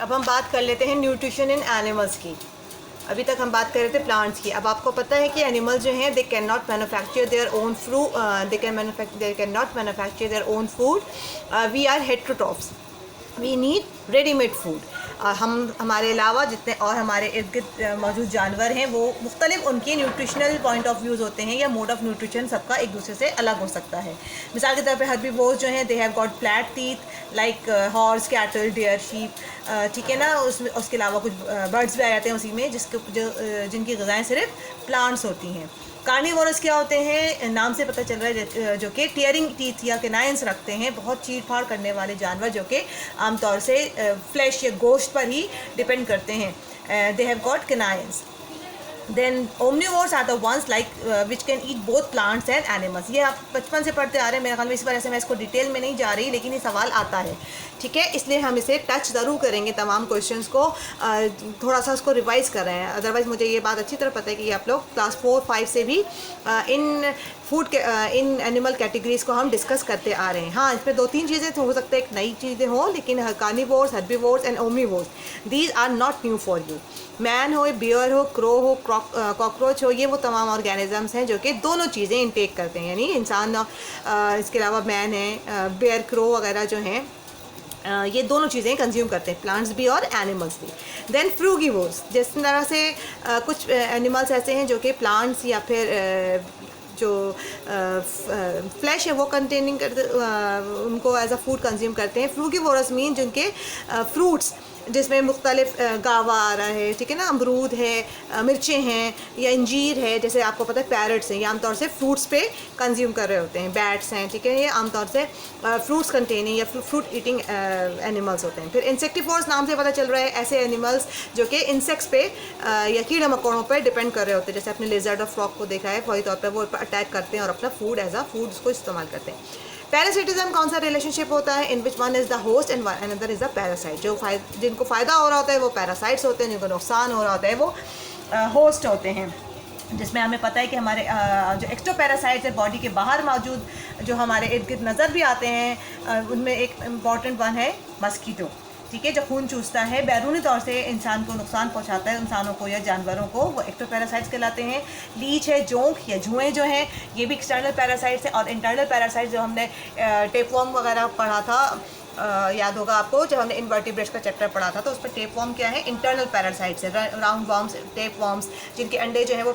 अब हम बात कर लेते हैं न्यूट्रिशन इन एनिमल्स की। अभी तक हम बात कर रहे थे प्लांट्स की। अब आपको पता है कि एनिमल्स जो हैं they can not manufacture their own fruit, they can not manufacture their own food. We are heterotrophs, we need readymade food. हमारे अलावा जितने और हमारे इर्द गिर्द मौजूद जानवर हैं वो मुख्तलिफ उनके न्यूट्रिशनल पॉइंट ऑफ व्यूज़ होते हैं या मोड ऑफ न्यूट्रिशन सबका एक दूसरे से अलग हो सकता है। मिसाल के तौर पे हर्बीवोर्स जो हैं they have got flat teeth like horse, cattle, deer, sheep, ठीक है ना। उसके अलावा कुछ बर्ड्स भी आ जाते हैं उसी में जिनकी ग़िज़ाएँ सिर्फ प्लांट्स होती हैं। कार्निवोरस क्या होते हैं, नाम से पता चल रहा है, जो कि टियरिंग टीथ या कैनाइंस रखते हैं, बहुत चीर फाड़ करने वाले जानवर जो कि आमतौर से फ्लैश या गोश्त पर ही डिपेंड करते हैं। They have got canines. Then omnivores are the ones like which can eat both plants and animals। ये आप बचपन से पढ़ते आ रहे हैं, मेरे ख्याल में इस वजह से मैं इसको डिटेल में नहीं जा रही, लेकिन ये सवाल आता है, ठीक है। इसलिए हम इसे टच ज़रूर करेंगे, तमाम क्वेश्चंस को थोड़ा सा उसको रिवाइज़ कर रहे हैं। अदरवाइज़ मुझे ये बात अच्छी तरह पता है कि आप लोग क्लास 4-5 से भी इन एनिमल कैटेगरीज़ को हम डिस्कस करते आ रहे हैं। हाँ, इसमें 2-3 चीज़ें तो हो सकता है एक नई चीज़ें हों, लेकिन carnivores, herbivores and omnivores, these are not new for you. Man हो, बियर हो, क्रो हो, कॉकरोच हो, ये वो तमाम ऑर्गेनिजम्स हैं जो कि दोनों चीज़ें इंटेक करते हैं, यानी इंसान, इसके अलावा मैन है, बियर, क्रो वगैरह जो हैं, ये दोनों चीज़ें कंज्यूम करते हैं, प्लांट्स भी और एनिमल्स भी। देन फ्रूगीवोर्स, जिस तरह से कुछ एनिमल्स ऐसे हैं जो कि प्लांट्स या फिर जो फ्लैश है वो कंटेनिंग करते, उनको एज अ फूड कंज्यूम करते हैं। फ्रूगीवोरस मीन जिनके फ्रूट्स जिसमें मुख्तलिफ गावा आ रहा है, ठीक है ना, अमरूद है, मिर्चें हैं या अंजीर है, जैसे आपको पता है पैरट्स हैं, ये आमतौर से फ्रूट्स पे कंज्यूम कर रहे होते हैं। बैट्स हैं, ठीक है, ये आमतौर से फ्रूट्स कंटेनिंग या फ्रूट ईटिंग एनिमल्स होते हैं। फिर इंसेक्टिवोर्स नाम से पता चल रहा है ऐसे एनिमल्स जो कि इंसेक्ट्स पे या कीड़े मकोड़ों पे डिपेंड कर रहे होते हैं। जैसे अपने लिजर्ड और फ्रॉग को देखा है, फौरी तौर पर वो अटैक करते हैं और अपना फूड एज अ फूड उसको इस्तेमाल करते हैं। पैरासिटिज्म कौन सा रिलेशनशिप होता है, in which one is the host and another is the parasite. जिनको फ़ायदा हो रहा होता है वो पैरासाइट्स होते हैं, जिनको नुकसान हो रहा होता है वो होस्ट होते हैं। जिसमें हमें पता है कि हमारे जो एक्स्ट्रा पैरासाइट्स है बॉडी के बाहर मौजूद, जो हमारे इर्द गिर्द नज़र भी आते हैं, उनमें एक इम्पॉर्टेंट वन है मस्कीटो, ठीक है, जो खून चूसता है, बैरूनी तौर से इंसान को नुकसान पहुंचाता है, इंसानों को या जानवरों को, वो एक्टोपैरासाइट्स कहलाते हैं। लीच है, जोंक या जुएँ जो हैं, ये भी एक्सटर्नल पैरासाइट्स हैं। और इंटरनल पैरासाइट्स जो हमने टेपवर्म वगैरह पढ़ा था, याद होगा आपको, जब हमने इनवर्टिब्रेट्स का चैप्टर पढ़ा था, तो उस पर टेपवर्म क्या है, इंटरनल पैरासाइट्स है, राउंड वर्म्स, टेपवर्म्स, जिनके अंडे जो हैं वो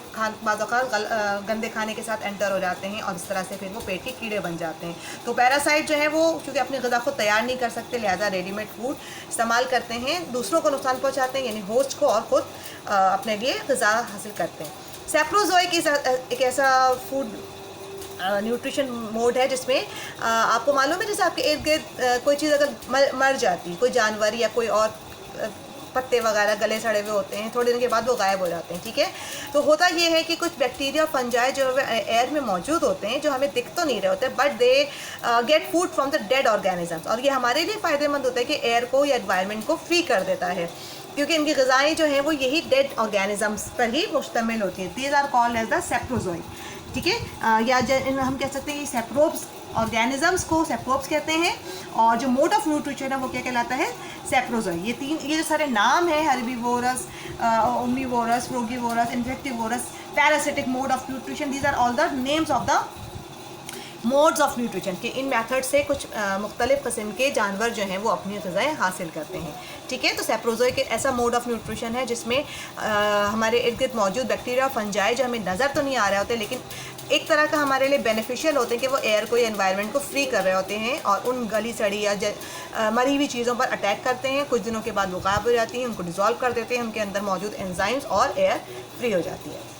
गंदे खाने के साथ एंटर हो जाते हैं और इस तरह से फिर वो पेट के कीड़े बन जाते हैं। तो पैरासाइट जो है वो क्योंकि अपनी ग़िज़ा को तैयार नहीं कर सकते, लिहाजा रेडीमेड फूड इस्तेमाल करते हैं, दूसरों को नुकसान पहुँचाते हैं, यानी होस्ट को, और ख़ुद अपने लिए ग़िज़ा हासिल करते हैं। सैप्रोज़ोइक एक ऐसा फूड न्यूट्रिशन मोड है जिसमें आपको मालूम है, जैसे आपके इर्द गिर्द कोई चीज़ अगर मर जाती, कोई जानवर या कोई और पत्ते वगैरह गले सड़े हुए होते हैं, थोड़े दिन के बाद वो गायब हो जाते हैं, ठीक है। तो होता ये है कि कुछ बैक्टीरिया, फंजाई जो एयर में मौजूद होते हैं, जो हमें दिख तो नहीं रहे होते, but they get food from the dead organisms, और ये हमारे लिए फ़ायदेमंद होता है कि एयर को या एनवायरनमेंट को फ्री कर देता है, क्योंकि इनकी ग़िज़ाएँ जो हैं वो यही डेड ऑर्गेनिजम्स पर ही मुश्तमिल होती है। These are called as the saprozoic, ठीक है, या हम कह सकते हैं सैप्रोब्स ऑर्गेनिजम्स को सैप्रोब्स कहते हैं, और जो मोड ऑफ न्यूट्रिशन है वो क्या कहलाता है, सैप्रोज़ोइक। ये जो सारे नाम हैं, herbivorous, omnivorous, frugivorous, insectivorous, parasitic, mode of nutrition, these are all the names of the modes of nutrition के इन मेथड से कुछ मुख्तलिफ़ किस्म के जानवर जो हैं वो अपनी ग़िज़ाएँ हासिल करते हैं, ठीक है। तो सैप्रोज़ोइक एक ऐसा मोड ऑफ न्यूट्रिशन है जिसमें हमारे इर्द गिर्द मौजूद बैक्टीरिया, फंजाई जो हमें नज़र तो नहीं आ रहे होते, लेकिन एक तरह का हमारे लिए बेनिफिशियल होते हैं कि वो एयर को या एनवायरनमेंट को फ्री कर रहे होते हैं, और उन गली सड़ी या मरी हुई चीज़ों पर अटैक करते हैं। कुछ दिनों के बाद वो गायब हो जाती हैं, उनको डिज़ोल्व कर देते हैं, उनके अंदर मौजूद एंजाइम्स, और एयर फ्री हो जाती है।